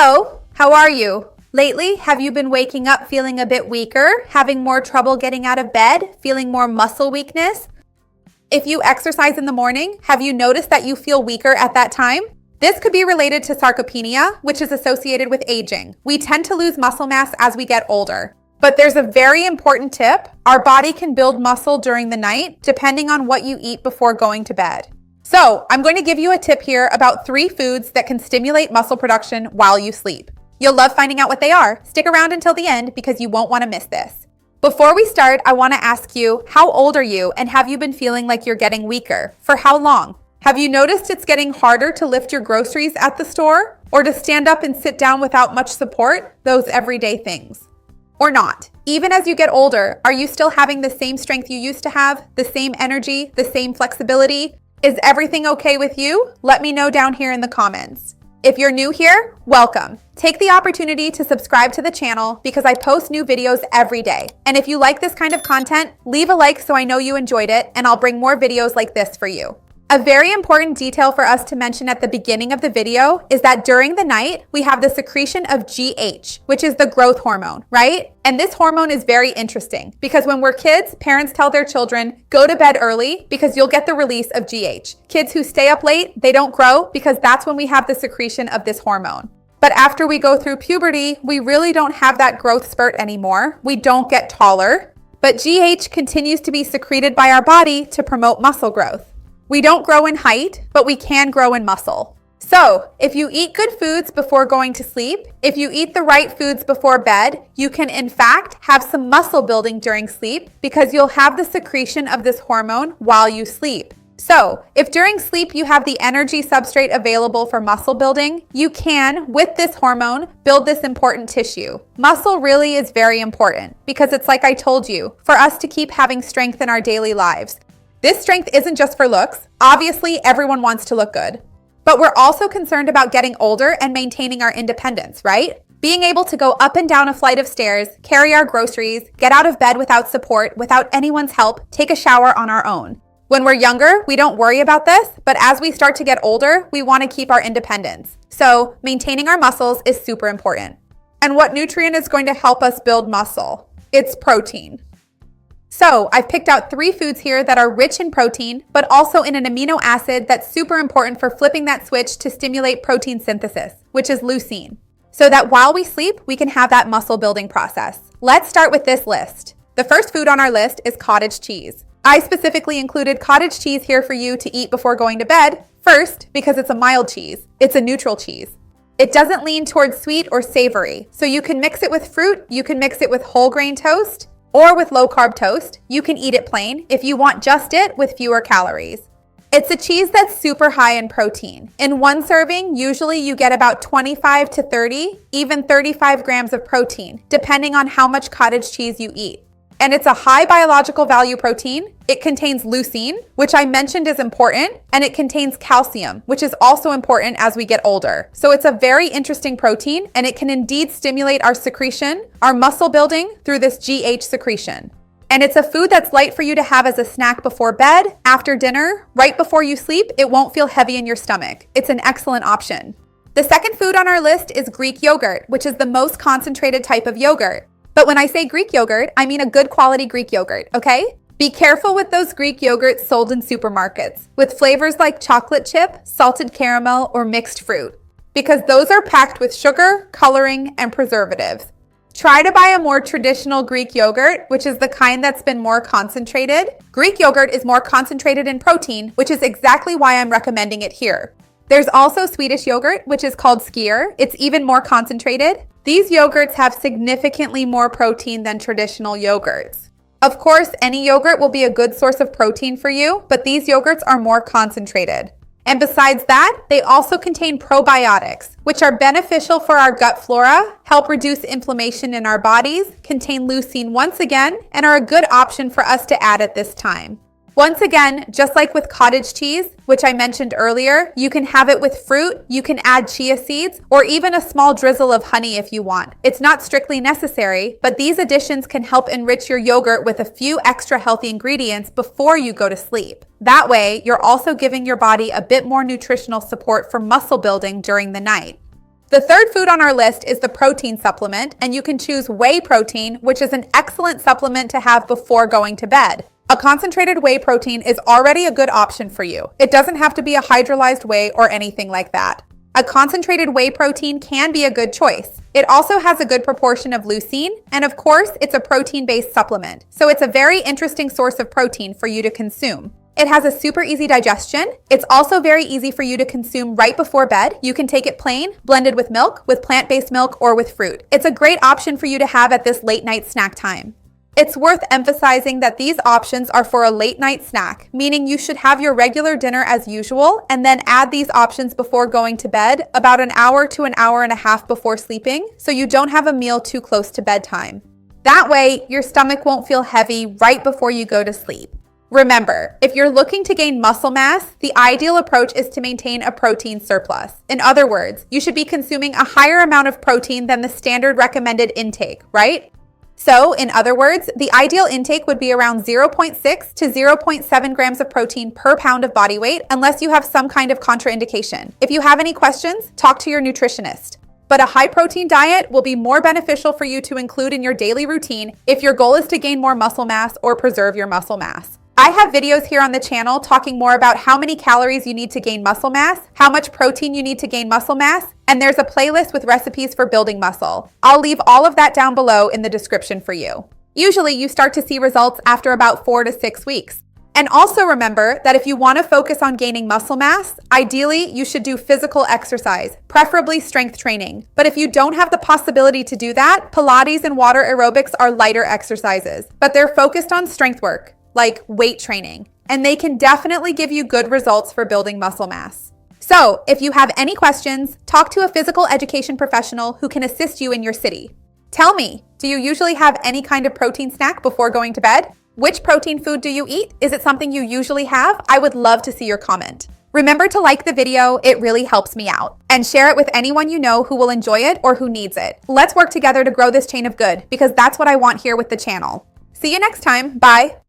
Hello, how are you? Lately, have you been waking up feeling a bit weaker, having more trouble getting out of bed, feeling more muscle weakness? If you exercise in the morning, have you noticed that you feel weaker at that time? This could be related to sarcopenia, which is associated with aging. We tend to lose muscle mass as we get older. But there's a very important tip. Our body can build muscle during the night, depending on what you eat before going to bed. So I'm going to give you a tip here about 3 foods that can stimulate muscle production while you sleep. You'll love finding out what they are. Stick around until the end because you won't want to miss this. Before we start, I want to ask you, how old are you and have you been feeling like you're getting weaker? For how long? Have you noticed it's getting harder to lift your groceries at the store or to stand up and sit down without much support? Those everyday things. Or not. Even as you get older, are you still having the same strength you used to have, the same energy, the same flexibility? Is everything okay with you? Let me know down here in the comments. If you're new here, welcome. Take the opportunity to subscribe to the channel because I post new videos every day. And if you like this kind of content, leave a like so I know you enjoyed it and I'll bring more videos like this for you. A very important detail for us to mention at the beginning of the video is that during the night, we have the secretion of GH, which is the growth hormone, right? And this hormone is very interesting because when we're kids, parents tell their children, go to bed early because you'll get the release of GH. Kids who stay up late, they don't grow because that's when we have the secretion of this hormone. But after we go through puberty, we really don't have that growth spurt anymore. We don't get taller, but GH continues to be secreted by our body to promote muscle growth. We don't grow in height, but we can grow in muscle. So, if you eat good foods before going to sleep, if you eat the right foods before bed, you can in fact have some muscle building during sleep because you'll have the secretion of this hormone while you sleep. So, if during sleep you have the energy substrate available for muscle building, you can, with this hormone, build this important tissue. Muscle really is very important because it's like I told you, for us to keep having strength in our daily lives. This strength isn't just for looks. Obviously, everyone wants to look good. But we're also concerned about getting older and maintaining our independence, right? Being able to go up and down a flight of stairs, carry our groceries, get out of bed without support, without anyone's help, take a shower on our own. When we're younger, we don't worry about this, but as we start to get older, we want to keep our independence. So maintaining our muscles is super important. And what nutrient is going to help us build muscle? It's protein. So I've picked out 3 foods here that are rich in protein, but also in an amino acid that's super important for flipping that switch to stimulate protein synthesis, which is leucine, so that while we sleep, we can have that muscle building process. Let's start with this list. The first food on our list is cottage cheese. I specifically included cottage cheese here for you to eat before going to bed, first because it's a mild cheese. It's a neutral cheese. It doesn't lean towards sweet or savory, so you can mix it with fruit, you can mix it with whole grain toast, or with low-carb toast. You can eat it plain if you want just it with fewer calories. It's a cheese that's super high in protein. In one serving, usually you get about 25 to 30, even 35 grams of protein, depending on how much cottage cheese you eat. And it's a high biological value protein. It contains leucine, which I mentioned is important, and it contains calcium, which is also important as we get older. So it's a very interesting protein, and it can indeed stimulate our secretion, our muscle building through this GH secretion. And it's a food that's light for you to have as a snack before bed, after dinner, right before you sleep. It won't feel heavy in your stomach. It's an excellent option. The second food on our list is Greek yogurt, which is the most concentrated type of yogurt. But when I say Greek yogurt, I mean a good quality Greek yogurt, okay? Be careful with those Greek yogurts sold in supermarkets with flavors like chocolate chip, salted caramel, or mixed fruit, because those are packed with sugar, coloring, and preservatives. Try to buy a more traditional Greek yogurt, which is the kind that's been more concentrated. Greek yogurt is more concentrated in protein, which is exactly why I'm recommending it here. There's also Swedish yogurt, which is called skyr. It's even more concentrated. These yogurts have significantly more protein than traditional yogurts. Of course, any yogurt will be a good source of protein for you, but these yogurts are more concentrated. And besides that, they also contain probiotics, which are beneficial for our gut flora, help reduce inflammation in our bodies, contain leucine once again, and are a good option for us to add at this time. Once again, just like with cottage cheese, which I mentioned earlier, you can have it with fruit, you can add chia seeds, or even a small drizzle of honey if you want. It's not strictly necessary, but these additions can help enrich your yogurt with a few extra healthy ingredients before you go to sleep. That way, you're also giving your body a bit more nutritional support for muscle building during the night. The third food on our list is the protein supplement, and you can choose whey protein, which is an excellent supplement to have before going to bed. A concentrated whey protein is already a good option for you. It doesn't have to be a hydrolyzed whey or anything like that. A concentrated whey protein can be a good choice. It also has a good proportion of leucine, and of course, it's a protein-based supplement, so it's a very interesting source of protein for you to consume. It has a super easy digestion. It's also very easy for you to consume right before bed. You can take it plain, blended with milk, with plant-based milk, or with fruit. It's a great option for you to have at this late night snack time. It's worth emphasizing that these options are for a late night snack, meaning you should have your regular dinner as usual and then add these options before going to bed about an hour to an hour and a half before sleeping, so you don't have a meal too close to bedtime. That way, your stomach won't feel heavy right before you go to sleep. Remember, if you're looking to gain muscle mass, the ideal approach is to maintain a protein surplus. In other words, you should be consuming a higher amount of protein than the standard recommended intake, right? So, in other words, the ideal intake would be around 0.6 to 0.7 grams of protein per pound of body weight, unless you have some kind of contraindication. If you have any questions, talk to your nutritionist. But a high protein diet will be more beneficial for you to include in your daily routine if your goal is to gain more muscle mass or preserve your muscle mass. I have videos here on the channel talking more about how many calories you need to gain muscle mass, how much protein you need to gain muscle mass, and there's a playlist with recipes for building muscle. I'll leave all of that down below in the description for you. Usually you start to see results after about 4 to 6 weeks. And also remember that if you want to focus on gaining muscle mass, ideally you should do physical exercise, preferably strength training. But if you don't have the possibility to do that, Pilates and water aerobics are lighter exercises, but they're focused on strength work, like weight training, and they can definitely give you good results for building muscle mass. So, if you have any questions, talk to a physical education professional who can assist you in your city. Tell me, do you usually have any kind of protein snack before going to bed? Which protein food do you eat? Is it something you usually have? I would love to see your comment. Remember to like the video, it really helps me out. And share it with anyone you know who will enjoy it or who needs it. Let's work together to grow this chain of good, because that's what I want here with the channel. See you next time. Bye.